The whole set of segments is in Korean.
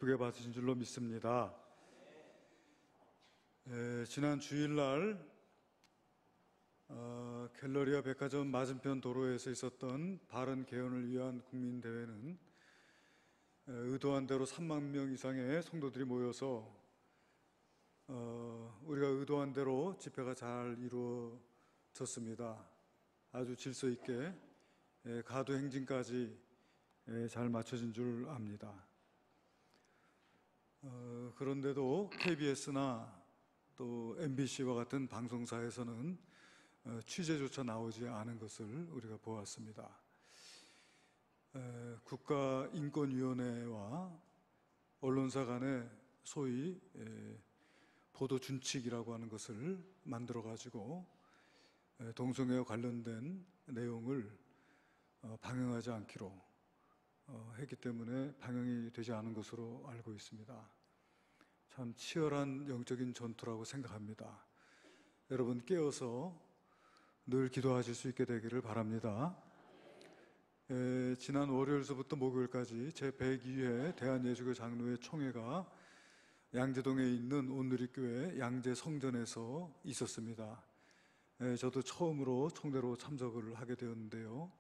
기쁘게 받으신 줄로 믿습니다. 지난 주일날 갤러리아 백화점 맞은편 도로에서 있었던 바른 개헌을 위한 국민대회는 의도한 대로 3만 명 이상의 성도들이 모여서 우리가 의도한 대로 집회가 잘 이루어졌습니다. 아주 질서 있게 가도 행진까지 잘 맞춰진 줄 압니다. 그런데도 KBS나 또 MBC와 같은 방송사에서는 취재조차 나오지 않은 것을 우리가 보았습니다. 국가인권위원회와 언론사 간의 소위 보도준칙이라고 하는 것을 만들어가지고 동성애와 관련된 내용을 방영하지 않기로 했기 때문에 방영이 되지 않은 것으로 알고 있습니다. 참 치열한 영적인 전투라고 생각합니다. 여러분 깨어서 늘 기도하실 수 있게 되기를 바랍니다. 지난 월요일서부터 목요일까지 제102회 대한예수교 장로회 총회가 양재동에 있는 온누리교회 양재성전에서 있었습니다. 저도 처음으로 총회로 참석을 하게 되었는데요.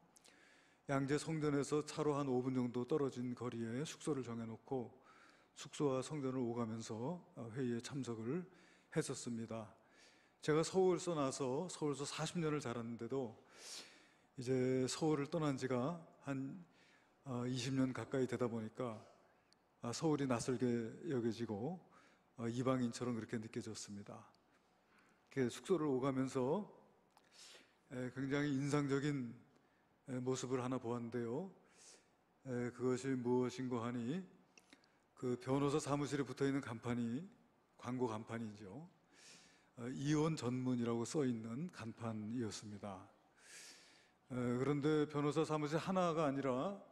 양재성전에서 차로 한 5분 정도 떨어진 거리에 숙소를 정해놓고 숙소와 성전을 오가면서 회의에 참석을 했었습니다. 제가 서울서 나서 서울서 40년을 자랐는데도 이제 서울을 떠난 지가 한 20년 가까이 되다 보니까 서울이 낯설게 여겨지고 이방인처럼 그렇게 느껴졌습니다. 숙소를 오가면서 굉장히 인상적인 모습을 하나 보았는데요. 그것이 무엇인고 하니 그 변호사 사무실에 붙어있는 간판이 광고 간판이죠. 이혼 전문이라고 써있는 간판이었습니다. 그런데 변호사 사무실 하나가 아니라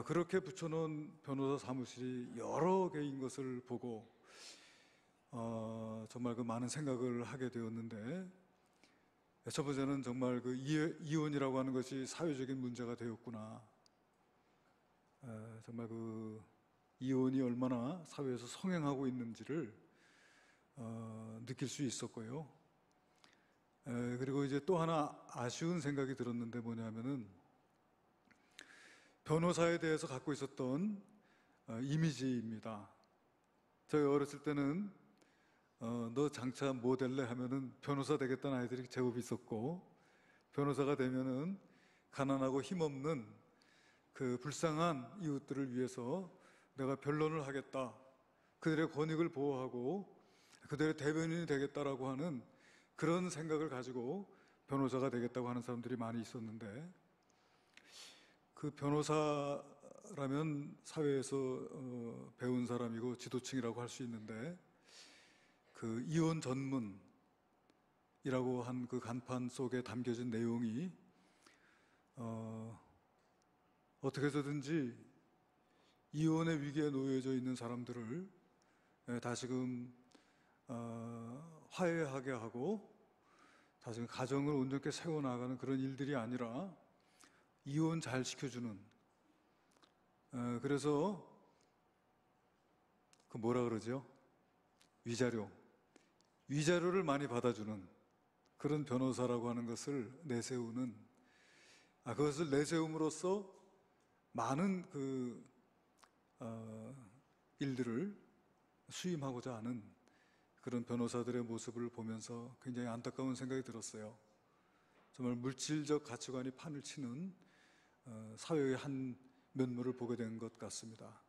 그렇게 붙여놓은 변호사 사무실이 여러 개인 것을 보고 정말 그 많은 생각을 하게 되었는데, 첫 번째는 정말 그 이혼이라고 하는 것이 사회적인 문제가 되었구나. 정말 그 이혼이 얼마나 사회에서 성행하고 있는지를 느낄 수 있었고요. 그리고 이제 또 하나 아쉬운 생각이 들었는데 뭐냐면은 변호사에 대해서 갖고 있었던 이미지입니다. 저희 어렸을 때는 너 장차 뭐 될래 하면은 변호사 되겠다는 아이들이 제법 있었고, 변호사가 되면은 가난하고 힘없는 그 불쌍한 이웃들을 위해서 내가 변론을 하겠다, 그들의 권익을 보호하고 그들의 대변인이 되겠다라고 하는 그런 생각을 가지고 변호사가 되겠다고 하는 사람들이 많이 있었는데, 그 변호사라면 사회에서 배운 사람이고 지도층이라고 할 수 있는데, 그 이혼 전문이라고 한 그 간판 속에 담겨진 내용이 어떻게 해서든지 이혼의 위기에 놓여져 있는 사람들을 다시금 화해하게 하고 다시금 가정을 온전히 세워나가는 그런 일들이 아니라 이혼 잘 시켜주는, 그래서 그 뭐라 그러죠? 위자료를 많이 받아주는 그런 변호사라고 하는 것을 내세우는, 그것을 내세움으로써 많은 그 일들을 수임하고자 하는 그런 변호사들의 모습을 보면서 굉장히 안타까운 생각이 들었어요. 정말 물질적 가치관이 판을 치는 사회의 한 면모를 보게 된 것 같습니다.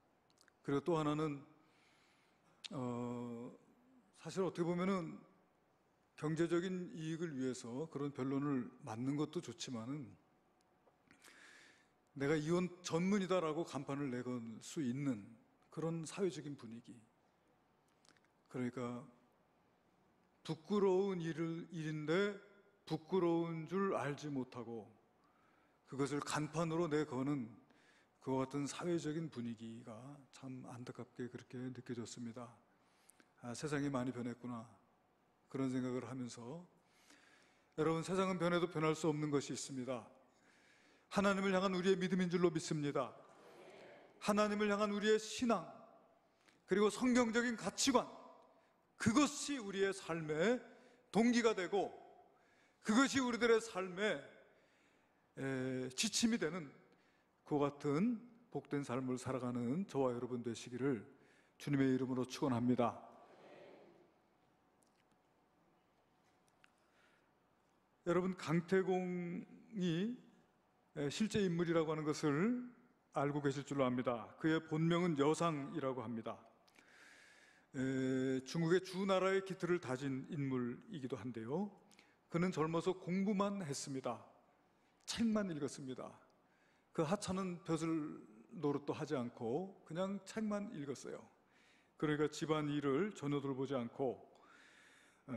그리고 또 하나는 사실 어떻게 보면은 경제적인 이익을 위해서 그런 변론을 맞는 것도 좋지만은 내가 이혼 전문이다라고 간판을 내걸 수 있는 그런 사회적인 분위기, 그러니까 부끄러운 일인데 부끄러운 줄 알지 못하고 그것을 간판으로 내거는 그와 같은 사회적인 분위기가 참 안타깝게 그렇게 느껴졌습니다. 세상이 많이 변했구나, 그런 생각을 하면서, 여러분, 세상은 변해도 변할 수 없는 것이 있습니다. 하나님을 향한 우리의 믿음인 줄로 믿습니다. 하나님을 향한 우리의 신앙, 그리고 성경적인 가치관, 그것이 우리의 삶의 동기가 되고 그것이 우리들의 삶의 지침이 되는 그와 같은 복된 삶을 살아가는 저와 여러분 되시기를 주님의 이름으로 축원합니다. 여러분, 강태공이 실제 인물이라고 하는 것을 알고 계실 줄로 압니다. 그의 본명은 여상이라고 합니다. 중국의 주나라의 기틀을 다진 인물이기도 한데요, 그는 젊어서 공부만 했습니다. 책만 읽었습니다. 그 하찮은 벼슬 노릇도 하지 않고 그냥 책만 읽었어요. 그러니까 집안 일을 전혀 돌보지 않고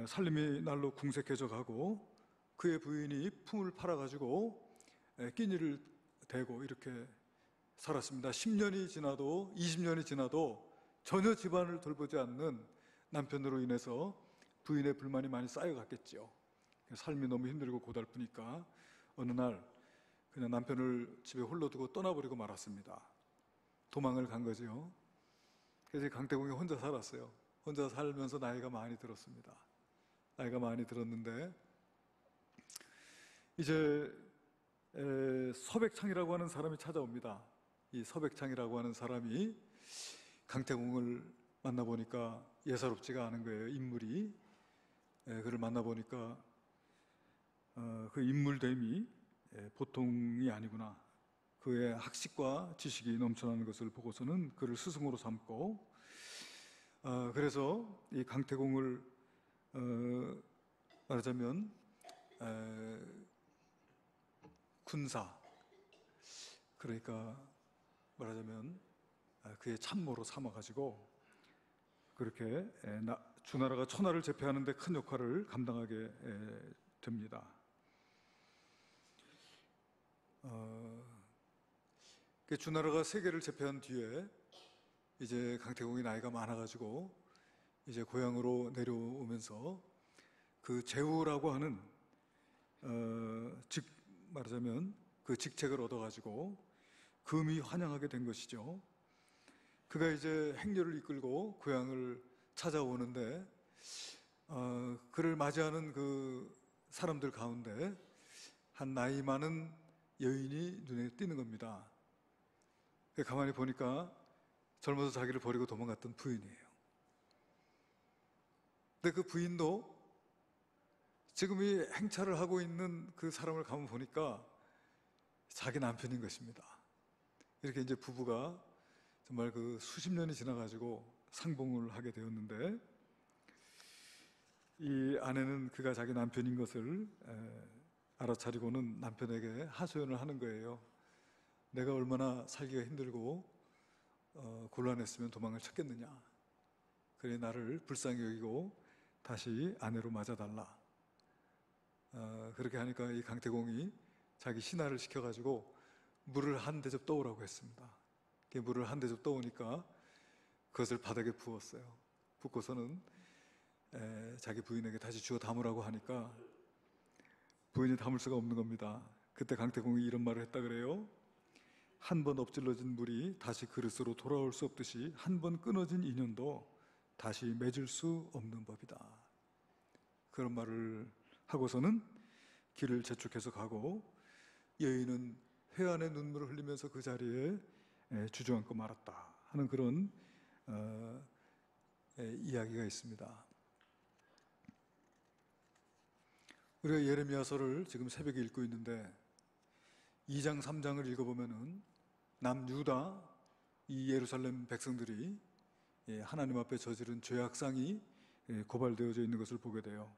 살림이 날로 궁색해져 가고 그의 부인이 품을 팔아가지고 끼니를 대고 이렇게 살았습니다. 10년이 지나도 20년이 지나도 전혀 집안을 돌보지 않는 남편으로 인해서 부인의 불만이 많이 쌓여갔겠죠. 삶이 너무 힘들고 고달프니까 어느 날 그냥 남편을 집에 홀로 두고 떠나버리고 말았습니다. 도망을 간 거죠. 그래서 강태공이 혼자 살았어요. 혼자 살면서 나이가 많이 들었습니다. 나이가 많이 들었는데 이제 서백창이라고 하는 사람이 찾아옵니다. 이 서백창이라고 하는 사람이 강태공을 만나보니까 예사롭지가 않은 거예요. 인물이. 그를 만나보니까 그 인물됨이 보통이 아니구나. 그의 학식과 지식이 넘쳐나는 것을 보고서는 그를 스승으로 삼고, 그래서 이 강태공을 말하자면 군사, 그러니까 말하자면 그의 참모로 삼아가지고 그렇게 주나라가 천하를 제패하는 데 큰 역할을 감당하게 됩니다. 주나라가 세계를 제패한 뒤에 이제 강태공이 나이가 많아가지고 이제 고향으로 내려오면서 그 제후라고 하는 말하자면 그 직책을 얻어가지고 금이 환영하게 된 것이죠. 그가 이제 행렬을 이끌고 고향을 찾아오는데 그를 맞이하는 그 사람들 가운데 한 나이 많은 여인이 눈에 띄는 겁니다. 가만히 보니까 젊어서 자기를 버리고 도망갔던 부인이에요. 근데 그 부인도 지금 이 행차를 하고 있는 그 사람을 가만 보니까 자기 남편인 것입니다. 이렇게 이제 부부가 정말 그 수십 년이 지나가지고 상봉을 하게 되었는데, 이 아내는 그가 자기 남편인 것을 알아차리고는 남편에게 하소연을 하는 거예요. 내가 얼마나 살기가 힘들고 곤란했으면 도망을 쳤겠느냐. 그래 나를 불쌍히 여기고 다시 아내로 맞아달라. 그렇게 하니까 이 강태공이 자기 신하를 시켜가지고 물을 한 대접 떠오라고 했습니다. 물을 한 대접 떠오니까 그것을 바닥에 부었어요. 붓고서는 자기 부인에게 다시 주워 담으라고 하니까 부인이 담을 수가 없는 겁니다. 그때 강태공이 이런 말을 했다 그래요. 한 번 엎질러진 물이 다시 그릇으로 돌아올 수 없듯이 한 번 끊어진 인연도 다시 맺을 수 없는 법이다. 그런 말을 하고서는 길을 재촉해서 가고, 여인은 회한의 눈물을 흘리면서 그 자리에 주저앉고 말았다 하는 그런 이야기가 있습니다. 우리가 예레미야서를 지금 새벽에 읽고 있는데 2장 3장을 읽어보면은 남유다 이 예루살렘 백성들이 하나님 앞에 저지른 죄악상이 고발되어져 있는 것을 보게 돼요.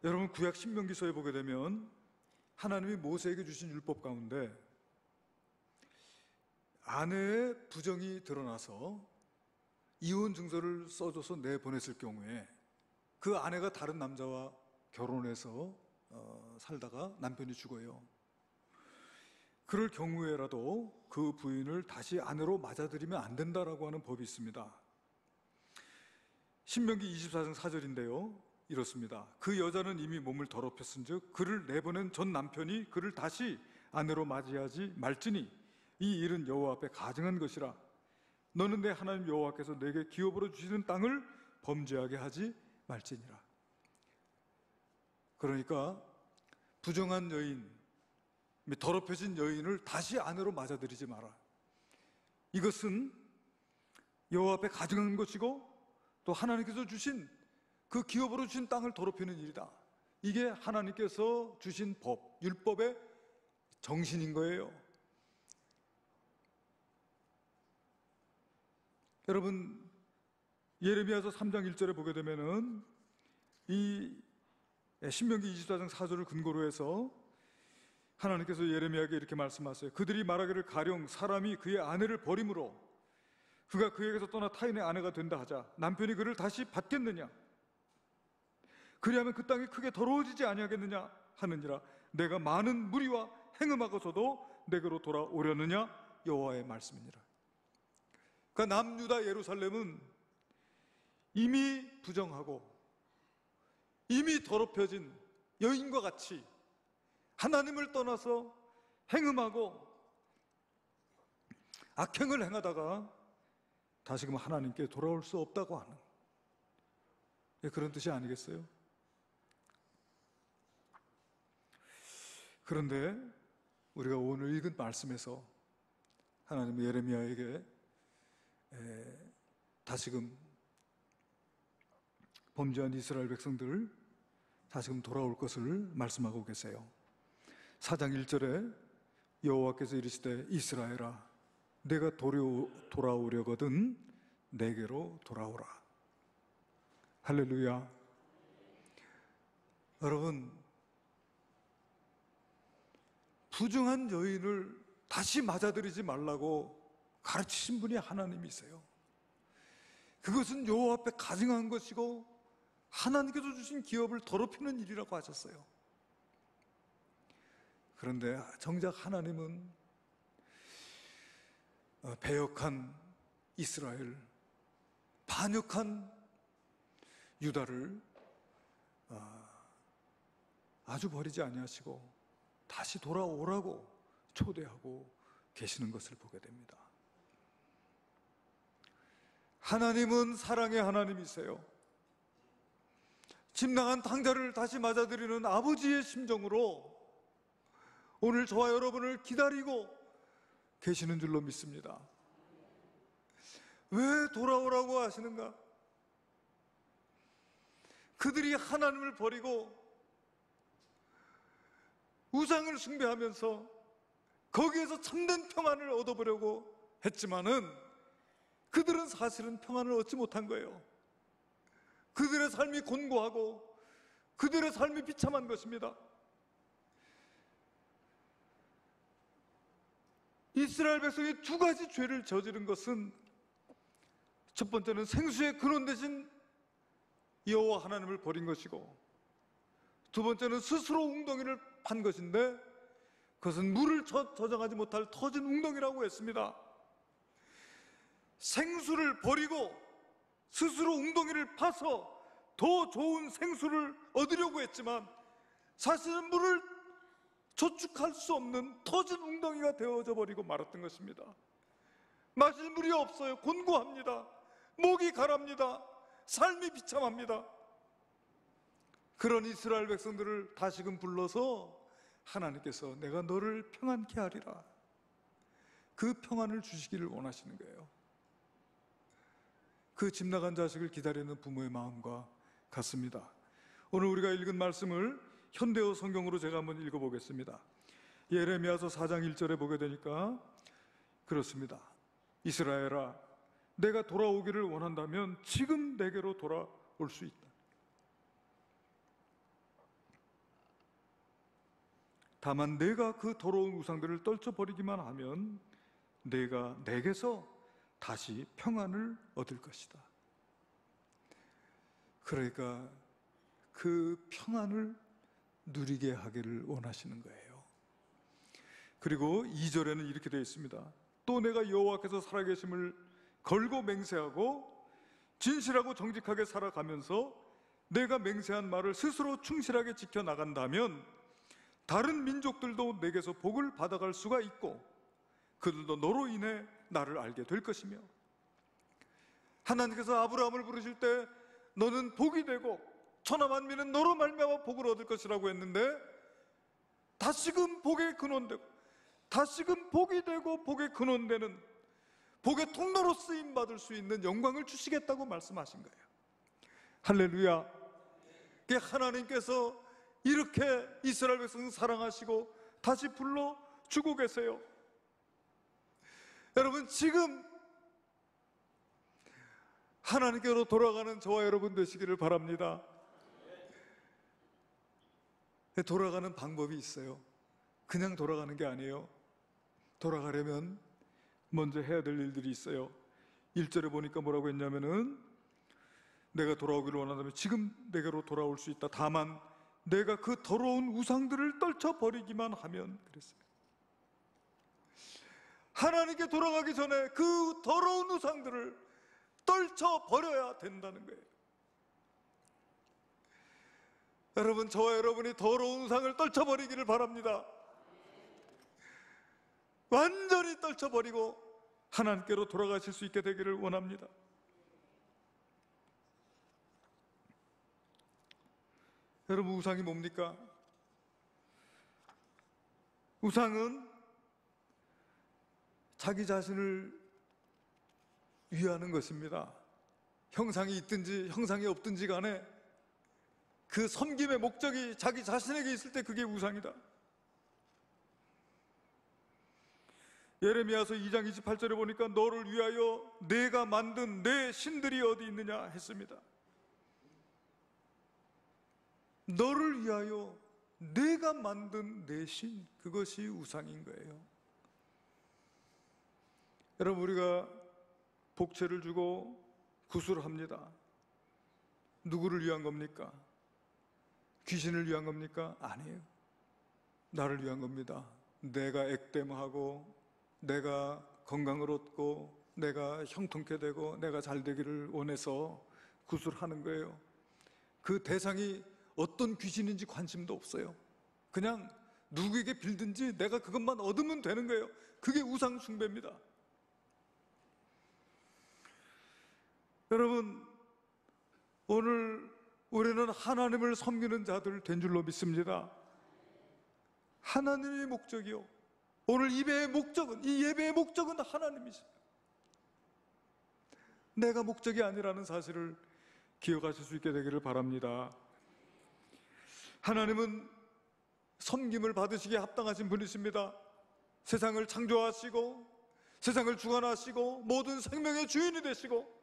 여러분, 구약 신명기서에 보게 되면 하나님이 모세에게 주신 율법 가운데 아내의 부정이 드러나서 이혼 증서를 써줘서 내보냈을 경우에 그 아내가 다른 남자와 결혼해서 살다가 남편이 죽어요. 그럴 경우에라도 그 부인을 다시 아내로 맞아들이면 안 된다라고 하는 법이 있습니다. 신명기 24장 4절인데요 이렇습니다. 그 여자는 이미 몸을 더럽혔은즉 그를 내보낸 전 남편이 그를 다시 아내로 맞이하지 말지니 이 일은 여호와 앞에 가증한 것이라. 너는 내 하나님 여호와께서 내게 기업으로 주시는 땅을 범죄하게 하지 말지니라. 그러니까 부정한 여인, 더럽혀진 여인을 다시 아내로 맞아들이지 마라. 이것은 여호와 앞에 가증한 것이고 또 하나님께서 주신 그 기업으로 주신 땅을 더럽히는 일이다. 이게 하나님께서 주신 법, 율법의 정신인 거예요. 여러분, 예레미야서 3장 1절에 보게 되면은 이 신명기 24장 4절을 근거로 해서 하나님께서 예레미야에게 이렇게 말씀하세요. 그들이 말하기를 가령 사람이 그의 아내를 버림으로 그가 그에게서 떠나 타인의 아내가 된다 하자 남편이 그를 다시 받겠느냐? 그리하면 그 땅이 크게 더러워지지 아니하겠느냐 하느니라. 내가 많은 무리와 행음하고서도 내게로 돌아오려느냐? 여호와의 말씀이니라. 그러니까 남유다 예루살렘은 이미 부정하고 이미 더럽혀진 여인과 같이 하나님을 떠나서 행음하고 악행을 행하다가 다시금 하나님께 돌아올 수 없다고 하는 그런 뜻이 아니겠어요? 그런데 우리가 오늘 읽은 말씀에서 하나님은 예레미야에게 다시금 범죄한 이스라엘 백성들 다시금 돌아올 것을 말씀하고 계세요. 4장 1절에 여호와께서 이르시되 이스라엘아 내가 돌아오려거든 내게로 돌아오라. 할렐루야. 여러분, 부정한 여인을 다시 맞아들이지 말라고 가르치신 분이 하나님이세요. 그것은 여호와 앞에 가증한 것이고 하나님께서 주신 기업을 더럽히는 일이라고 하셨어요. 그런데 정작 하나님은 배역한 이스라엘, 반역한 유다를 아주 버리지 아니하시고 다시 돌아오라고 초대하고 계시는 것을 보게 됩니다. 하나님은 사랑의 하나님이세요. 집 나간 탕자를 다시 맞아들이는 아버지의 심정으로 오늘 저와 여러분을 기다리고 계시는 줄로 믿습니다. 왜 돌아오라고 하시는가? 그들이 하나님을 버리고 우상을 숭배하면서 거기에서 참된 평안을 얻어보려고 했지만은 그들은 사실은 평안을 얻지 못한 거예요. 그들의 삶이 곤고하고 그들의 삶이 비참한 것입니다. 이스라엘 백성이 두 가지 죄를 저지른 것은 첫 번째는 생수의 근원 대신 여호와 하나님을 버린 것이고 두 번째는 스스로 웅덩이를 판 것인데 그것은 물을 저장하지 못할 터진 웅덩이라고 했습니다. 생수를 버리고 스스로 웅덩이를 파서 더 좋은 생수를 얻으려고 했지만 사실은 물을 저축할 수 없는 터진 웅덩이가 되어져 버리고 말았던 것입니다. 마실 물이 없어요. 곤고합니다. 목이 가랍니다. 삶이 비참합니다. 그런 이스라엘 백성들을 다시금 불러서 하나님께서 내가 너를 평안케 하리라. 그 평안을 주시기를 원하시는 거예요. 그 집 나간 자식을 기다리는 부모의 마음과 같습니다. 오늘 우리가 읽은 말씀을 현대어 성경으로 제가 한번 읽어보겠습니다. 예레미야서 4장 1절에 보게 되니까 그렇습니다. 이스라엘아 내가 돌아오기를 원한다면 지금 내게로 돌아올 수 있다. 다만 내가 그 더러운 우상들을 떨쳐버리기만 하면 내가 내게서 다시 평안을 얻을 것이다. 그러니까 그 평안을 누리게 하기를 원하시는 거예요. 그리고 2절에는 이렇게 되어 있습니다. 또 내가 여호와께서 살아계심을 걸고 맹세하고 진실하고 정직하게 살아가면서 내가 맹세한 말을 스스로 충실하게 지켜나간다면 다른 민족들도 내게서 복을 받아갈 수가 있고 그들도 너로 인해 나를 알게 될 것이며 하나님께서 아브라함을 부르실 때 너는 복이 되고 천하 만민은 너로 말미암아 복을 얻을 것이라고 했는데, 다시금 복의 근원되고 다시금 복이 되고 복의 근원되는 복의 통로로 쓰임 받을 수 있는 영광을 주시겠다고 말씀하신 거예요. 할렐루야. 하나님께서 이렇게 이스라엘 백성 사랑하시고 다시 불러 주고 계세요. 여러분, 지금 하나님께로 돌아가는 저와 여러분 되시기를 바랍니다. 돌아가는 방법이 있어요. 그냥 돌아가는 게 아니에요. 돌아가려면 먼저 해야 될 일들이 있어요. 1절에 보니까 뭐라고 했냐면은, 내가 돌아오기를 원한다면 지금 내게로 돌아올 수 있다. 다만 내가 그 더러운 우상들을 떨쳐버리기만 하면, 그랬어요. 하나님께 돌아가기 전에 그 더러운 우상들을 떨쳐버려야 된다는 거예요. 여러분, 저와 여러분이 더러운 우상을 떨쳐버리기를 바랍니다. 완전히 떨쳐버리고 하나님께로 돌아가실 수 있게 되기를 원합니다. 여러분, 우상이 뭡니까? 우상은 자기 자신을 위하는 것입니다. 형상이 있든지 형상이 없든지 간에 그 섬김의 목적이 자기 자신에게 있을 때 그게 우상이다. 예레미야서 2장 28절에 보니까 너를 위하여 내가 만든 내 신들이 어디 있느냐 했습니다. 너를 위하여 내가 만든 내 신, 그것이 우상인 거예요. 여러분, 우리가 복채를 주고 구술합니다. 누구를 위한 겁니까? 귀신을 위한 겁니까? 아니에요. 나를 위한 겁니다. 내가 액땜하고 내가 건강을 얻고 내가 형통케 되고 내가 잘 되기를 원해서 구술하는 거예요. 그 대상이 어떤 귀신인지 관심도 없어요. 그냥 누구에게 빌든지 내가 그것만 얻으면 되는 거예요. 그게 우상 숭배입니다. 여러분, 오늘 우리는 하나님을 섬기는 자들 된 줄로 믿습니다. 하나님의 목적이요, 오늘 예배의 목적은, 이 예배의 목적은 하나님이십니다. 내가 목적이 아니라는 사실을 기억하실 수 있게 되기를 바랍니다. 하나님은 섬김을 받으시기에 합당하신 분이십니다. 세상을 창조하시고 세상을 주관하시고 모든 생명의 주인이 되시고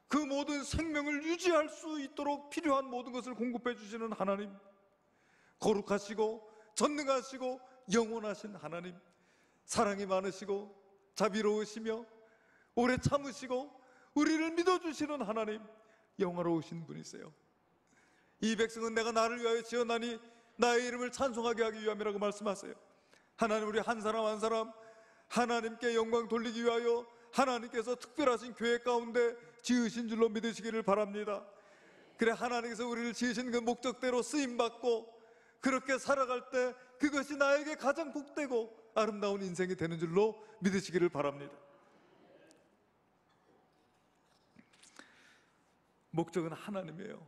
그 모든 생명을 유지할 수 있도록 필요한 모든 것을 공급해 주시는 하나님, 거룩하시고 전능하시고 영원하신 하나님, 사랑이 많으시고 자비로우시며 오래 참으시고 우리를 믿어주시는 하나님, 영화로우신 분이세요. 이 백성은 내가 나를 위하여 지었나니 나의 이름을 찬송하게 하기 위함이라고 말씀하세요. 하나님, 우리 한 사람 한 사람 하나님께 영광 돌리기 위하여 하나님께서 특별하신 교회 가운데 지으신 줄로 믿으시기를 바랍니다. 그래, 하나님께서 우리를 지으신 그 목적대로 쓰임받고 그렇게 살아갈 때 그것이 나에게 가장 복되고 아름다운 인생이 되는 줄로 믿으시기를 바랍니다. 목적은 하나님이에요.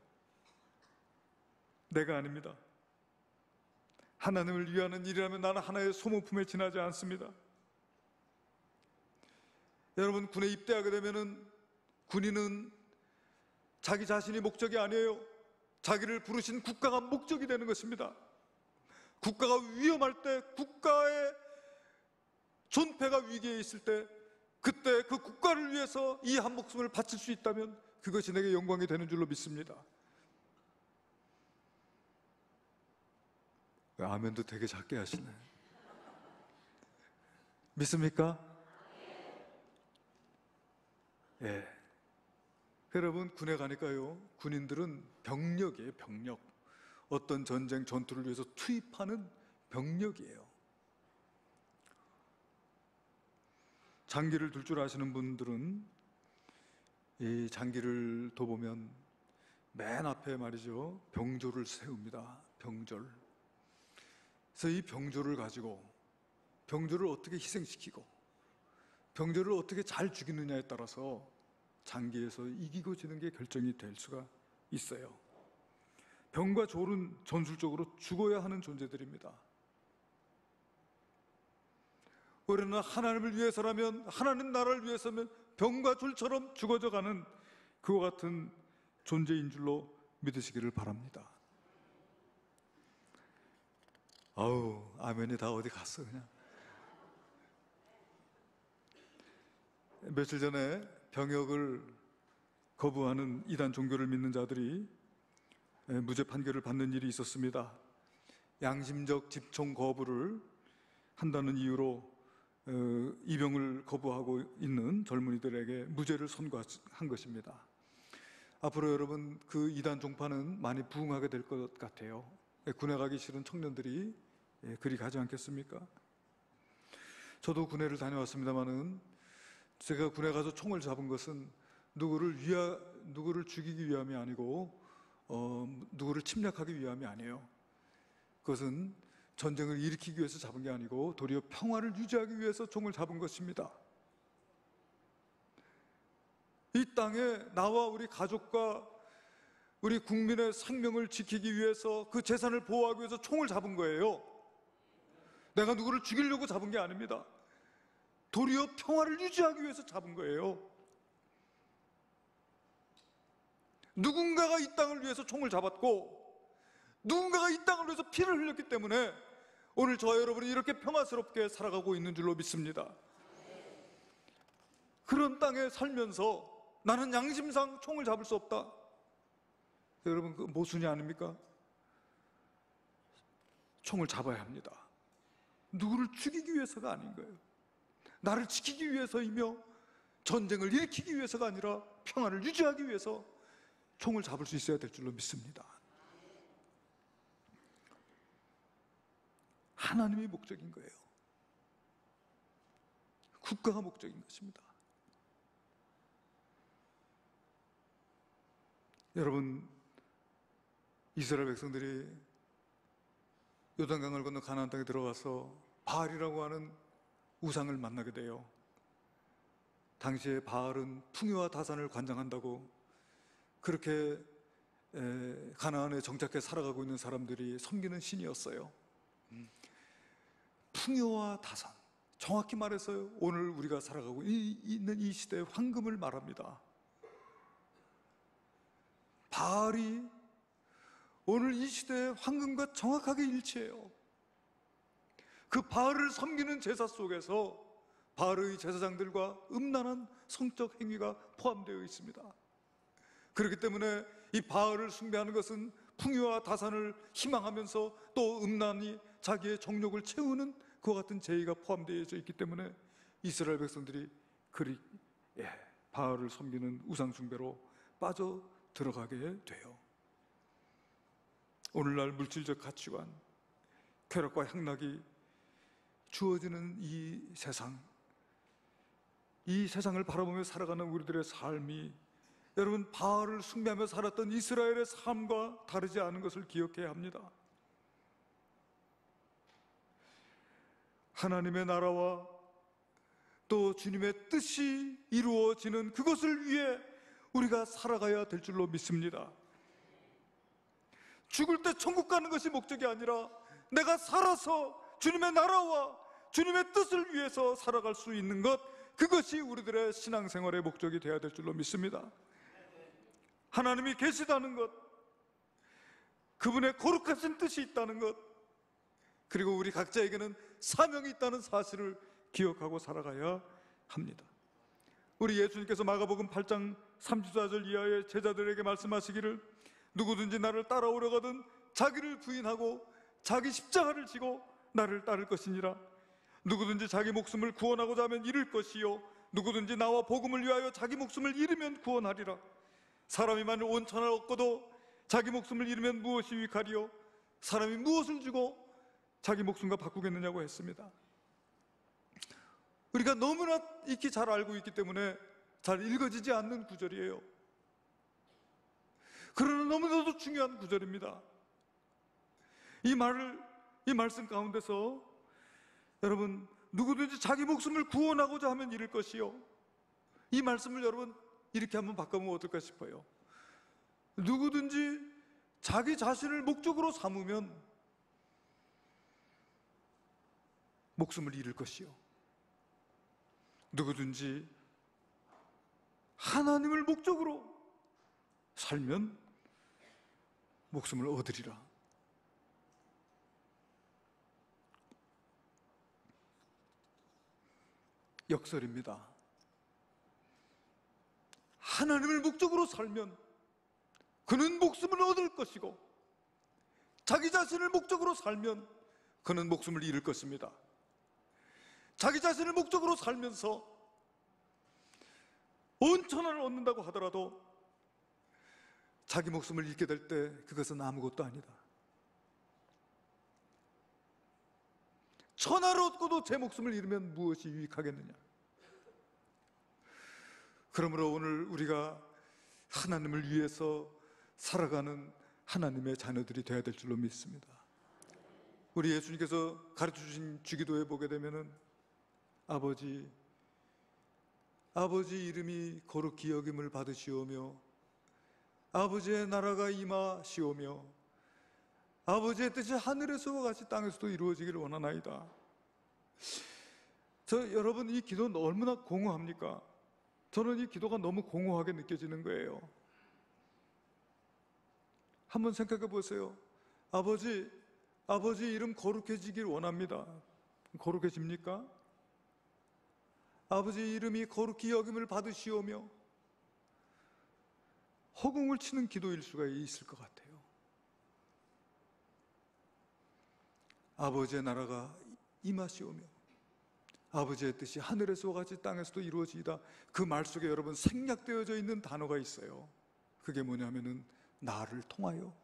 내가 아닙니다. 하나님을 위하는 일이라면 나는 하나의 소모품에 지나지 않습니다. 여러분, 군에 입대하게 되면은 군인은 자기 자신이 목적이 아니에요. 자기를 부르신 국가가 목적이 되는 것입니다. 국가가 위험할 때, 국가의 존폐가 위기에 있을 때, 그때 그 국가를 위해서 이 한 목숨을 바칠 수 있다면 그것이 내게 영광이 되는 줄로 믿습니다. 아멘도 되게 작게 하시네. 믿습니까? 예. 여러분, 군에 가니까요, 군인들은 병력이에요. 병력. 어떤 전쟁 전투를 위해서 투입하는 병력이에요. 장기를 둘 줄 아시는 분들은 이 장기를 둬보면 맨 앞에 말이죠, 병조를 세웁니다. 병졸. 그래서 이 병조를 가지고 병조를 어떻게 희생시키고 병조를 어떻게 잘 죽이느냐에 따라서 장기에서 이기고 지는 게 결정이 될 수가 있어요. 병과 졸은 전술적으로 죽어야 하는 존재들입니다. 우리는 하나님을 위해서라면, 하나님 나라를 위해서면 병과 졸처럼 죽어져 가는 그와 같은 존재인 줄로 믿으시기를 바랍니다. 아우, 아멘이 다 어디 갔어 그냥. 며칠 전에 병역을 거부하는 이단 종교를 믿는 자들이 무죄 판결을 받는 일이 있었습니다. 양심적 집총 거부를 한다는 이유로 입영을 거부하고 있는 젊은이들에게 무죄를 선고한 것입니다. 앞으로 여러분, 그 이단 종파는 많이 부흥하게 될 것 같아요. 군에 가기 싫은 청년들이 그리 가지 않겠습니까? 저도 군에를 다녀왔습니다마는 제가 군에 가서 총을 잡은 것은 누구를 죽이기 위함이 아니고 누구를 침략하기 위함이 아니에요. 그것은 전쟁을 일으키기 위해서 잡은 게 아니고 도리어 평화를 유지하기 위해서 총을 잡은 것입니다. 이 땅에 나와 우리 가족과 우리 국민의 생명을 지키기 위해서, 그 재산을 보호하기 위해서 총을 잡은 거예요. 내가 누구를 죽이려고 잡은 게 아닙니다. 도리어 평화를 유지하기 위해서 잡은 거예요. 누군가가 이 땅을 위해서 총을 잡았고, 누군가가 이 땅을 위해서 피를 흘렸기 때문에 오늘 저와 여러분이 이렇게 평화스럽게 살아가고 있는 줄로 믿습니다. 그런 땅에 살면서 나는 양심상 총을 잡을 수 없다. 여러분, 그 모순이 아닙니까? 총을 잡아야 합니다. 누구를 죽이기 위해서가 아닌 거예요. 나를 지키기 위해서이며 전쟁을 일으키기 위해서가 아니라 평화를 유지하기 위해서 총을 잡을 수 있어야 될 줄로 믿습니다. 하나님이 목적인 거예요. 국가가 목적인 것입니다. 여러분, 이스라엘 백성들이 요단강을 건너 가나안 땅에 들어가서 바알이라고 하는 우상을 만나게 돼요. 당시에 바알은 풍요와 다산을 관장한다고 그렇게 가나안에 정착해 살아가고 있는 사람들이 섬기는 신이었어요. 풍요와 다산, 정확히 말해서 오늘 우리가 살아가고 있는 이 시대의 황금을 말합니다. 바알이 오늘 이 시대의 황금과 정확하게 일치해요. 그 바알을 섬기는 제사 속에서 바알의 제사장들과 음란한 성적 행위가 포함되어 있습니다. 그렇기 때문에 이 바알을 숭배하는 것은 풍요와 다산을 희망하면서 또 음란히 자기의 정욕을 채우는 그와 같은 죄가 포함되어 있기 때문에 이스라엘 백성들이 그리 바알을 섬기는 우상 숭배로 빠져 들어가게 돼요. 오늘날 물질적 가치관, 쾌락과 향락이 주어지는 이 세상을 바라보며 살아가는 우리들의 삶이, 여러분, 바알을 숭배하며 살았던 이스라엘의 삶과 다르지 않은 것을 기억해야 합니다. 하나님의 나라와 또 주님의 뜻이 이루어지는 그것을 위해 우리가 살아가야 될 줄로 믿습니다. 죽을 때 천국 가는 것이 목적이 아니라 내가 살아서 주님의 나라와 주님의 뜻을 위해서 살아갈 수 있는 것, 그것이 우리들의 신앙생활의 목적이 되어야 될 줄로 믿습니다. 하나님이 계시다는 것, 그분의 거룩하신 뜻이 있다는 것, 그리고 우리 각자에게는 사명이 있다는 사실을 기억하고 살아가야 합니다. 우리 예수님께서 마가복음 8장 34절 이하의 제자들에게 말씀하시기를, 누구든지 나를 따라오려거든 자기를 부인하고 자기 십자가를 지고 나를 따를 것이니라. 누구든지 자기 목숨을 구원하고자 하면 잃을 것이요, 누구든지 나와 복음을 위하여 자기 목숨을 잃으면 구원하리라. 사람이 만일 온 천하를 얻고도 자기 목숨을 잃으면 무엇이 유익하리요? 사람이 무엇을 주고 자기 목숨과 바꾸겠느냐고 했습니다. 우리가 너무나 익히 잘 알고 있기 때문에 잘 읽어지지 않는 구절이에요. 그러나 너무나도 중요한 구절입니다. 이 말씀 가운데서 여러분, 누구든지 자기 목숨을 구원하고자 하면 잃을 것이요, 이 말씀을 여러분 이렇게 한번 바꿔보면 어떨까 싶어요. 누구든지 자기 자신을 목적으로 삼으면 목숨을 잃을 것이요, 누구든지 하나님을 목적으로 살면 목숨을 얻으리라. 역설입니다. 하나님을 목적으로 살면 그는 목숨을 얻을 것이고, 자기 자신을 목적으로 살면 그는 목숨을 잃을 것입니다. 자기 자신을 목적으로 살면서 온 천하를 얻는다고 하더라도 자기 목숨을 잃게 될 때 그것은 아무것도 아니다. 천하를 얻고도 제 목숨을 잃으면 무엇이 유익하겠느냐. 그러므로 오늘 우리가 하나님을 위해서 살아가는 하나님의 자녀들이 되어야 될 줄로 믿습니다. 우리 예수님께서 가르쳐 주신 주기도에 보게 되면은 아버지 이름이 거룩히 여김을 받으시오며 아버지의 나라가 임하시오며 아버지의 뜻이 하늘에서와 같이 땅에서도 이루어지기를 원하나이다. 여러분, 이 기도는 얼마나 공허합니까? 저는 이 기도가 너무 공허하게 느껴지는 거예요. 한번 생각해 보세요. 아버지 이름 거룩해지길 원합니다. 거룩해집니까? 아버지 이름이 거룩히 여김을 받으시오며, 허공을 치는 기도일 수가 있을 것 같아요. 아버지의 나라가 임하시오며 아버지의 뜻이 하늘에서와 같이 땅에서도 이루어지이다. 그 말 속에 여러분 생략되어져 있는 단어가 있어요. 그게 뭐냐면은 나를 통하여.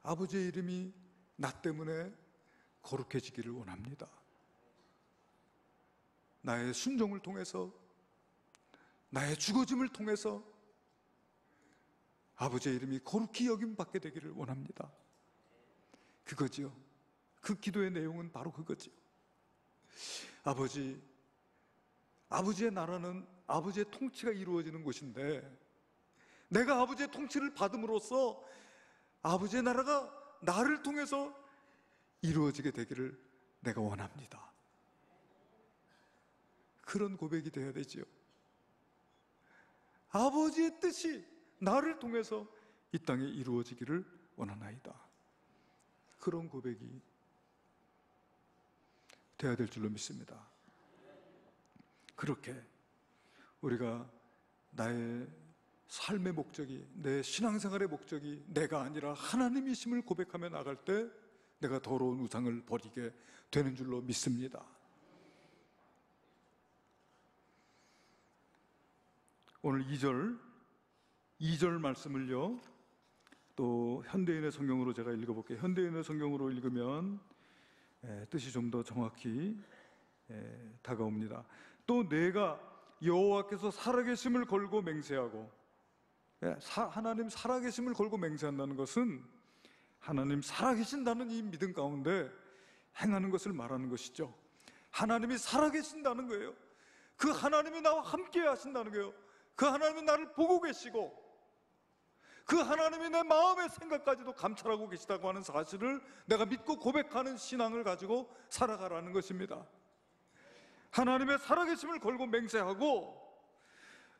아버지의 이름이 나 때문에 거룩해지기를 원합니다. 나의 순종을 통해서, 나의 죽어짐을 통해서 아버지의 이름이 거룩히 여김받게 되기를 원합니다. 그거지요. 그 기도의 내용은 바로 그거지요. 아버지의 나라는 아버지의 통치가 이루어지는 곳인데, 내가 아버지의 통치를 받음으로써 아버지의 나라가 나를 통해서 이루어지게 되기를 내가 원합니다. 그런 고백이 되어야 되지요. 아버지의 뜻이 나를 통해서 이 땅에 이루어지기를 원하나이다. 그런 고백이 되어야 될 줄로 믿습니다. 그렇게 우리가 나의 삶의 목적이, 내 신앙생활의 목적이 내가 아니라 하나님이심을 고백하며 나갈 때 내가 더러운 우상을 버리게 되는 줄로 믿습니다. 오늘 2절 말씀을요, 또 현대인의 성경으로 제가 읽어볼게요. 현대인의 성경으로 읽으면 뜻이 좀 더 정확히 다가옵니다. 또 내가 여호와께서 살아계심을 걸고 맹세하고, 하나님 살아계심을 걸고 맹세한다는 것은 하나님 살아계신다는 이 믿음 가운데 행하는 것을 말하는 것이죠. 하나님이 살아계신다는 거예요. 그 하나님이 나와 함께 하신다는 거예요. 그 하나님이 나를 보고 계시고 그 하나님이 내 마음의 생각까지도 감찰하고 계시다고 하는 사실을 내가 믿고 고백하는 신앙을 가지고 살아가라는 것입니다. 하나님의 살아계심을 걸고 맹세하고,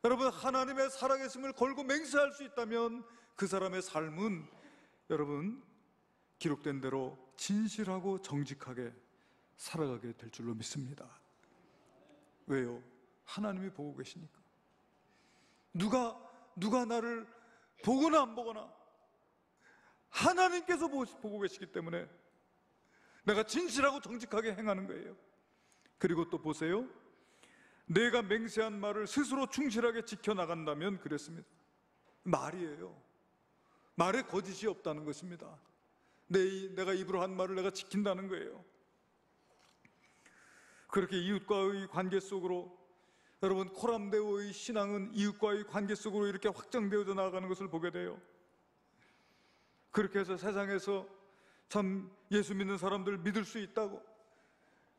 여러분, 하나님의 살아계심을 걸고 맹세할 수 있다면 그 사람의 삶은 여러분 기록된 대로 진실하고 정직하게 살아가게 될 줄로 믿습니다. 왜요? 하나님이 보고 계시니까. 누가 나를 보거나 안 보거나 하나님께서 보고 계시기 때문에 내가 진실하고 정직하게 행하는 거예요. 그리고 또 보세요. 내가 맹세한 말을 스스로 충실하게 지켜나간다면, 그랬습니다. 말이에요. 말에 거짓이 없다는 것입니다. 내가 입으로 한 말을 내가 지킨다는 거예요. 그렇게 이웃과의 관계 속으로, 여러분, 코람데오의 신앙은 이웃과의 관계 속으로 이렇게 확장되어져 나아가는 것을 보게 돼요. 그렇게 해서 세상에서 참 예수 믿는 사람들 믿을 수 있다고,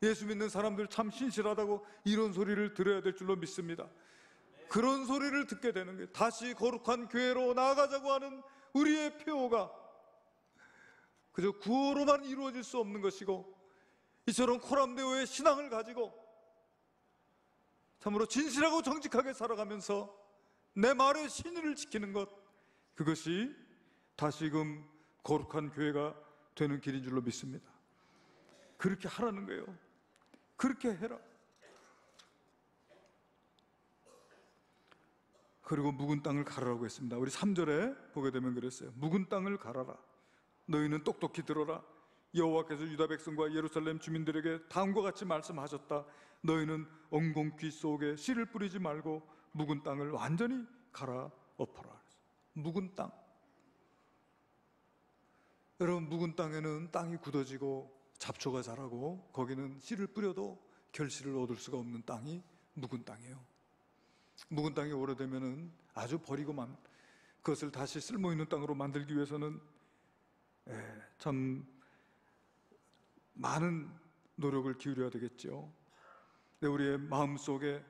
예수 믿는 사람들 참 신실하다고 이런 소리를 들어야 될 줄로 믿습니다. 그런 소리를 듣게 되는 거예요. 다시 거룩한 교회로 나아가자고 하는 우리의 표어가 그저 구호로만 이루어질 수 없는 것이고, 이처럼 코람데오의 신앙을 가지고 참으로 진실하고 정직하게 살아가면서 내 말의 신의를 지키는 것, 그것이 다시금 거룩한 교회가 되는 길인 줄로 믿습니다. 그렇게 하라는 거예요. 그렇게 해라. 그리고 묵은 땅을 가라라고 했습니다. 우리 3절에 보게 되면 그랬어요. 묵은 땅을 가라라. 너희는 똑똑히 들어라. 여호와께서 유다 백성과 예루살렘 주민들에게 다음과 같이 말씀하셨다. 너희는 엉겅퀴 속에 씨를 뿌리지 말고 묵은 땅을 완전히 갈아엎어라. 묵은 땅. 여러분, 묵은 땅에는 땅이 굳어지고 잡초가 자라고 거기는 씨를 뿌려도 결실을 얻을 수가 없는 땅이 묵은 땅이에요. 묵은 땅이 오래되면은 아주 버리고만 그것을 다시 쓸모있는 땅으로 만들기 위해서는 참 많은 노력을 기울여야 되겠죠. 우리의 마음속에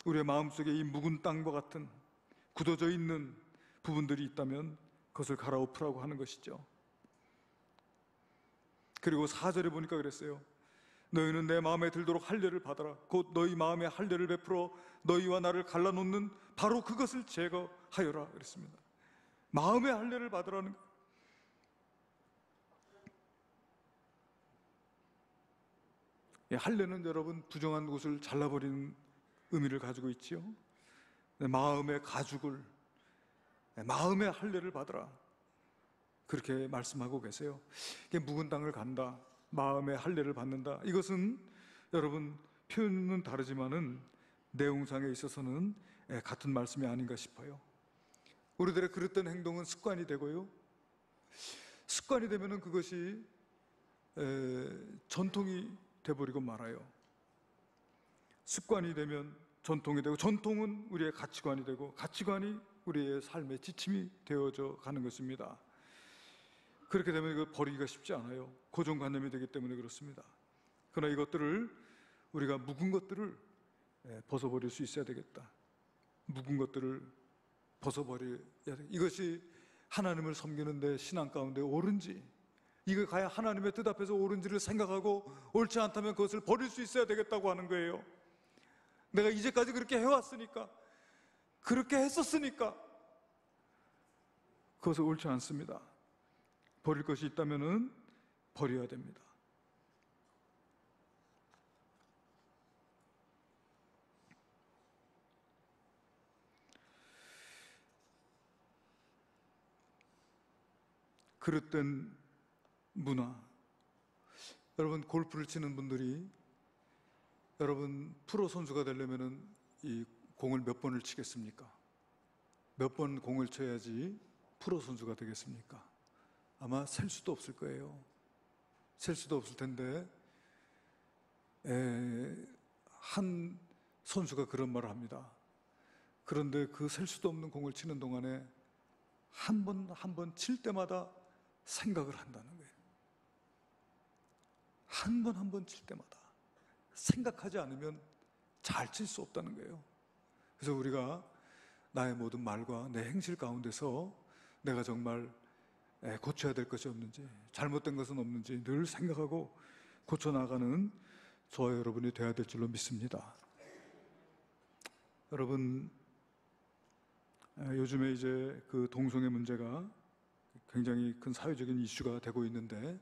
이 묵은 땅과 같은 굳어져 있는 부분들이 있다면 그것을 갈아엎으라고 하는 것이죠. 그리고 4절에 보니까 그랬어요. 너희는 내 마음에 들도록 할례를 받아라. 곧 너희 마음에 할례를 베풀어 너희와 나를 갈라놓는 바로 그것을 제거하여라 그랬습니다. 마음의 할례를 받으라는 거예요. 할례는 여러분 부정한 것을 잘라버리는 의미를 가지고 있지요. 마음의 가죽을, 마음의 할례를 받으라, 그렇게 말씀하고 계세요. 묵은 땅을 간다, 마음의 할례를 받는다. 이것은 여러분 표현은 다르지만은 내용상에 있어서는 같은 말씀이 아닌가 싶어요. 우리들의 그릇된 행동은 습관이 되고요. 습관이 되면은 그것이 전통이 돼버리고 말아요. 습관이 되면 전통이 되고, 전통은 우리의 가치관이 되고, 가치관이 우리의 삶의 지침이 되어져 가는 것입니다. 그렇게 되면 이거 버리기가 쉽지 않아요. 고정관념이 되기 때문에 그렇습니다. 그러나 이것들을 우리가 묵은 것들을 벗어버릴 수 있어야 되겠다. 묵은 것들을 벗어버려야 돼. 이것이 하나님을 섬기는데 신앙 가운데 옳은지, 이거 가야 하나님의 뜻 앞에서 옳은지를 생각하고 옳지 않다면 그것을 버릴 수 있어야 되겠다고 하는 거예요. 내가 이제까지 그렇게 해왔으니까, 그렇게 했었으니까 그것은 옳지 않습니다. 버릴 것이 있다면 버려야 됩니다. 그릇된 문화. 여러분, 골프를 치는 분들이 여러분 프로 선수가 되려면은 이 공을 몇 번을 치겠습니까? 몇 번 공을 쳐야지 프로 선수가 되겠습니까? 아마 셀 수도 없을 거예요. 셀 수도 없을 텐데 한 선수가 그런 말을 합니다. 그런데 그 셀 수도 없는 공을 치는 동안에 한 번 칠 때마다 생각을 한다는 거예요. 한 번 칠 때마다 생각하지 않으면 잘 칠 수 없다는 거예요. 그래서 우리가 나의 모든 말과 내 행실 가운데서 내가 정말 고쳐야 될 것이 없는지, 잘못된 것은 없는지 늘 생각하고 고쳐나가는 저와 여러분이 되어야 될 줄로 믿습니다. 여러분, 요즘에 이제 그 동성애 문제가 굉장히 큰 사회적인 이슈가 되고 있는데,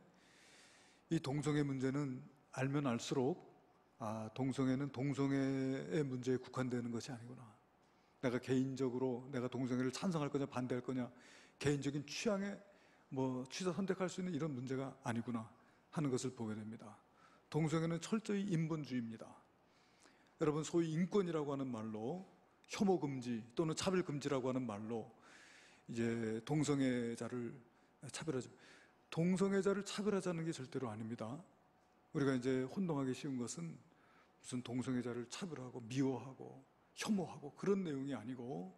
이 동성애 문제는 알면 알수록 동성애는 동성애의 문제에 국한되는 것이 아니구나. 내가 개인적으로 내가 동성애를 찬성할 거냐 반대할 거냐, 개인적인 취향에 취사 선택할 수 있는 이런 문제가 아니구나 하는 것을 보게 됩니다. 동성애는 철저히 인본주의입니다. 여러분, 소위 인권이라고 하는 말로 혐오 금지 또는 차별 금지라고 하는 말로 이제 동성애자를 차별하죠. 동성애자를 차별하자는 게 절대로 아닙니다. 우리가 이제 혼동하기 쉬운 것은 무슨 동성애자를 차별하고 미워하고 혐오하고 그런 내용이 아니고,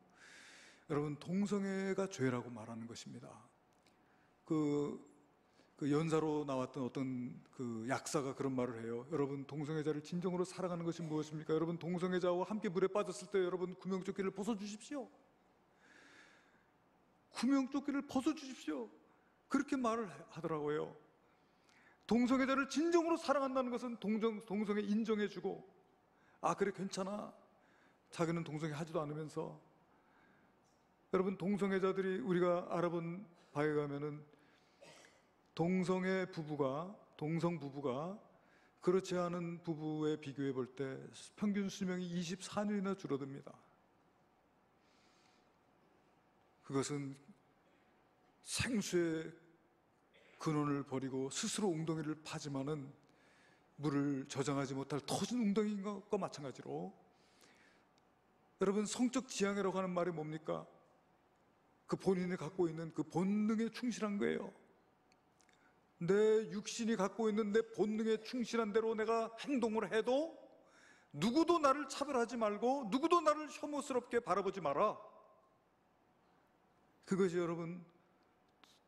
여러분, 동성애가 죄라고 말하는 것입니다. 그 연사로 나왔던 어떤 그 약사가 그런 말을 해요. 여러분, 동성애자를 진정으로 사랑하는 것이 무엇입니까? 여러분, 동성애자와 함께 물에 빠졌을 때 여러분 구명조끼를 벗어주십시오. 구명조끼를 벗어주십시오. 그렇게 말을 하더라고요. 동성애자를 진정으로 사랑한다는 것은 동성애 인정해주고, 아 그래 괜찮아, 자기는 동성애 하지도 않으면서. 여러분, 동성애자들이 우리가 알아본 바에 가면은 동성 부부가 그렇지 않은 부부에 비교해 볼 때 평균 수명이 24년이나 줄어듭니다. 그것은 생수의 근원을 버리고 스스로 웅덩이를 파지만은 물을 저장하지 못할 터진 웅덩이인 것과 마찬가지로, 여러분, 성적 지향이라고 하는 말이 뭡니까? 그 본인이 갖고 있는 그 본능에 충실한 거예요. 내 육신이 갖고 있는 내 본능에 충실한 대로 내가 행동을 해도 누구도 나를 차별하지 말고 누구도 나를 혐오스럽게 바라보지 마라. 그것이 여러분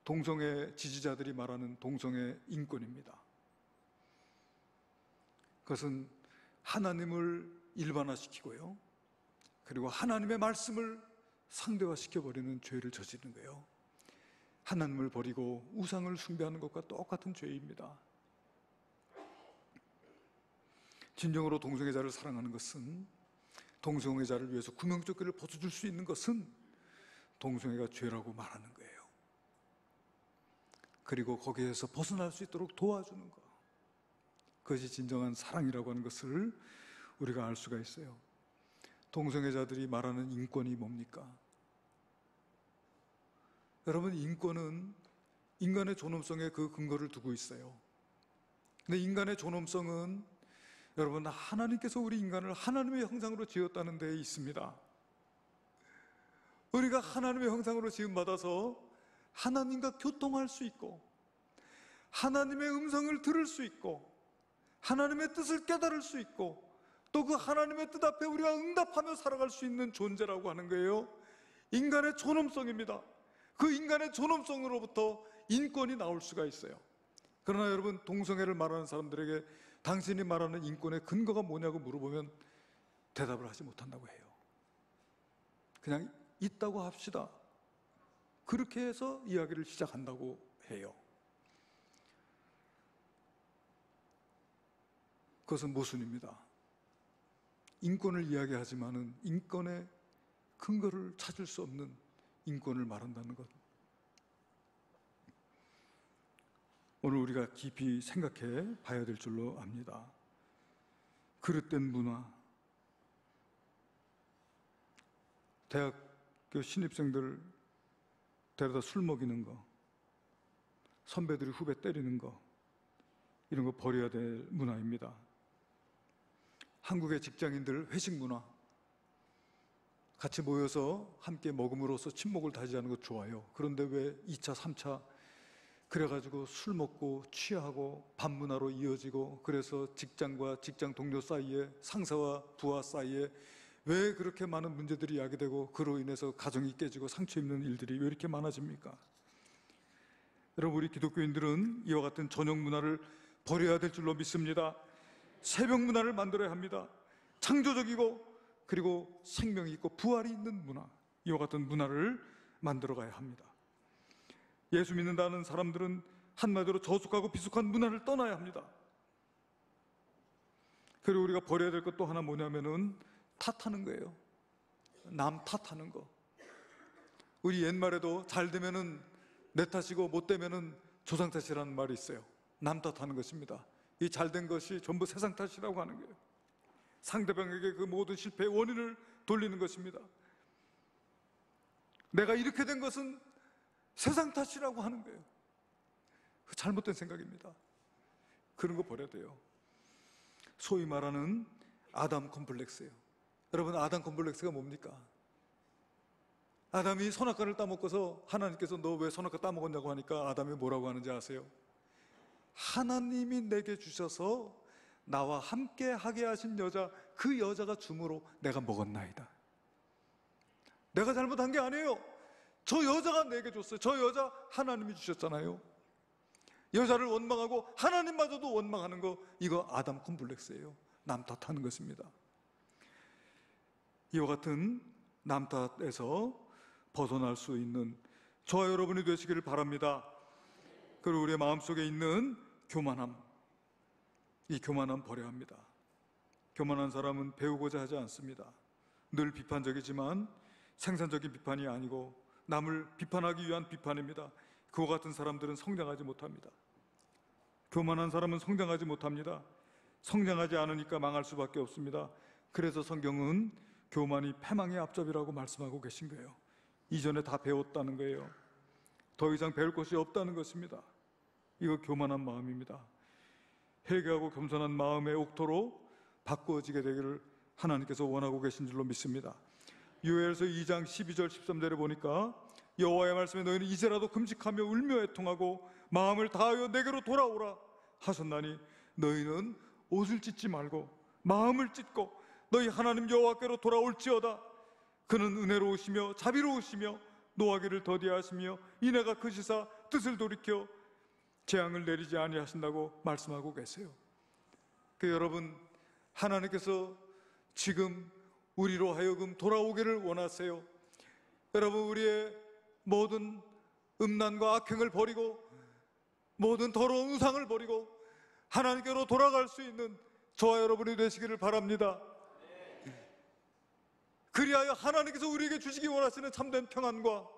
동성애 지지자들이 말하는 동성애 인권입니다. 그것은 하나님을 일반화시키고요, 그리고 하나님의 말씀을 상대화시켜버리는 죄를 저지르는 거예요. 하나님을 버리고 우상을 숭배하는 것과 똑같은 죄입니다. 진정으로 동성애자를 사랑하는 것은, 동성애자를 위해서 구명조끼를 벗어줄 수 있는 것은 동성애가 죄라고 말하는 거예요. 그리고 거기에서 벗어날 수 있도록 도와주는 것, 그것이 진정한 사랑이라고 하는 것을 우리가 알 수가 있어요. 동성애자들이 말하는 인권이 뭡니까? 여러분, 인권은 인간의 존엄성에 그 근거를 두고 있어요. 근데 인간의 존엄성은 여러분, 하나님께서 우리 인간을 하나님의 형상으로 지었다는 데에 있습니다. 우리가 하나님의 형상으로 지음받아서 하나님과 교통할 수 있고, 하나님의 음성을 들을 수 있고, 하나님의 뜻을 깨달을 수 있고, 또 그 하나님의 뜻 앞에 우리가 응답하며 살아갈 수 있는 존재라고 하는 거예요. 인간의 존엄성입니다. 그 인간의 존엄성으로부터 인권이 나올 수가 있어요. 그러나 여러분, 동성애를 말하는 사람들에게 당신이 말하는 인권의 근거가 뭐냐고 물어보면 대답을 하지 못한다고 해요. 그냥 있다고 합시다, 그렇게 해서 이야기를 시작한다고 해요. 그것은 모순입니다. 인권을 이야기하지만은 인권의 근거를 찾을 수 없는 인권을 말한다는 것, 오늘 우리가 깊이 생각해 봐야 될 줄로 압니다. 그릇된 문화, 대학교 신입생들 데려다 술 먹이는 거, 선배들이 후배 때리는 거, 이런 거 버려야 될 문화입니다. 한국의 직장인들 회식 문화, 같이 모여서 함께 먹음으로써 친목을 다지하는 것 좋아요. 그런데 왜 2차, 3차 그래가지고 술 먹고 취하고 반문화로 이어지고, 그래서 직장과 직장 동료 사이에, 상사와 부하 사이에 왜 그렇게 많은 문제들이 야기되고, 그로 인해서 가정이 깨지고 상처 입는 일들이 왜 이렇게 많아집니까? 여러분, 우리 기독교인들은 이와 같은 전형 문화를 버려야 될 줄로 믿습니다. 새벽 문화를 만들어야 합니다. 창조적이고 그리고 생명이 있고 부활이 있는 문화, 이와 같은 문화를 만들어가야 합니다. 예수 믿는다는 사람들은 한마디로 저속하고 비속한 문화를 떠나야 합니다. 그리고 우리가 버려야 될 것 또 하나 뭐냐면은 탓하는 거예요. 남 탓하는 거. 우리 옛말에도 잘 되면은 내 탓이고 못 되면은 조상 탓이라는 말이 있어요. 남 탓하는 것입니다. 이 잘된 것이 전부 세상 탓이라고 하는 거예요. 상대방에게 그 모든 실패의 원인을 돌리는 것입니다. 내가 이렇게 된 것은 세상 탓이라고 하는 거예요. 잘못된 생각입니다. 그런 거 버려야 돼요. 소위 말하는 아담 컴플렉스예요. 여러분, 아담 컴플렉스가 뭡니까? 아담이 선악과를 따먹고서 하나님께서 너 왜 선악과 따먹었냐고 하니까 아담이 뭐라고 하는지 아세요? 하나님이 내게 주셔서 나와 함께 하게 하신 여자, 그 여자가 줌으로 내가 먹었나이다. 내가 잘못한 게 아니에요. 저 여자가 내게 줬어요. 저 여자 하나님이 주셨잖아요. 여자를 원망하고 하나님마저도 원망하는 거, 이거 아담 콤플렉스예요. 남 탓하는 것입니다. 이와 같은 남 탓에서 벗어날 수 있는 저와 여러분이 되시기를 바랍니다. 그리고 우리의 마음속에 있는 교만함, 이 교만함 버려야 합니다. 교만한 사람은 배우고자 하지 않습니다. 늘 비판적이지만 생산적인 비판이 아니고 남을 비판하기 위한 비판입니다. 그와 같은 사람들은 성장하지 못합니다. 교만한 사람은 성장하지 못합니다. 성장하지 않으니까 망할 수밖에 없습니다. 그래서 성경은 교만이 패망의 앞잡이라고 말씀하고 계신 거예요. 이전에 다 배웠다는 거예요. 더 이상 배울 것이 없다는 것입니다. 이거 교만한 마음입니다. 회개하고 겸손한 마음의 옥토로 바꾸어지게 되기를 하나님께서 원하고 계신 줄로 믿습니다. 요엘서 2장 12절 13절에 보니까 여호와의 말씀에 너희는 이제라도 금식하며 울며 애통하고 마음을 다하여 내게로 돌아오라 하셨나니 너희는 옷을 찢지 말고 마음을 찢고 너희 하나님 여호와께로 돌아올지어다. 그는 은혜로우시며 자비로우시며 노하기를 더디하시며 이내가 크시사 뜻을 돌이켜 재앙을 내리지 아니하신다고 말씀하고 계세요. 여러분, 하나님께서 지금 우리로 하여금 돌아오기를 원하세요. 여러분, 우리의 모든 음란과 악행을 버리고 모든 더러운 우상을 버리고 하나님께로 돌아갈 수 있는 저와 여러분이 되시기를 바랍니다. 그리하여 하나님께서 우리에게 주시기 원하시는 참된 평안과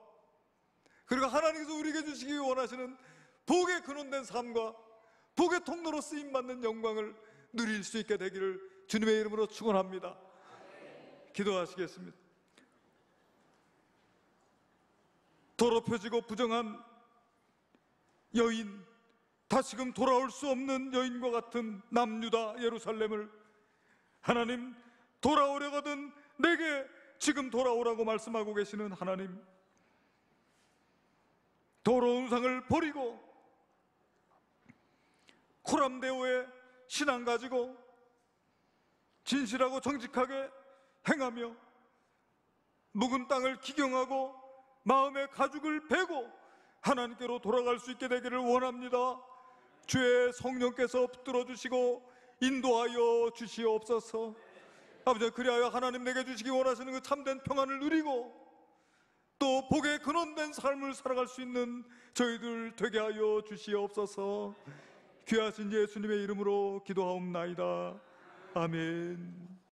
그리고 하나님께서 우리에게 주시기 원하시는 복의 근원된 삶과 복의 통로로 쓰임받는 영광을 누릴 수 있게 되기를 주님의 이름으로 축원합니다. 기도하시겠습니다. 더럽혀지고 부정한 여인, 다시금 돌아올 수 없는 여인과 같은 남유다 예루살렘을 하나님, 돌아오려거든 내게 지금 돌아오라고 말씀하고 계시는 하나님, 더러운 상을 버리고 코람데오의 신앙 가지고 진실하고 정직하게 행하며 묵은 땅을 기경하고 마음의 가죽을 베고 하나님께로 돌아갈 수 있게 되기를 원합니다. 주의 성령께서 붙들어 주시고 인도하여 주시옵소서. 아버지, 그리하여 하나님 내게 주시기 원하시는 그 참된 평안을 누리고 또 복의 근원된 삶을 살아갈 수 있는 저희들 되게 하여 주시옵소서. 귀하신 예수님의 이름으로 기도하옵나이다. 아멘.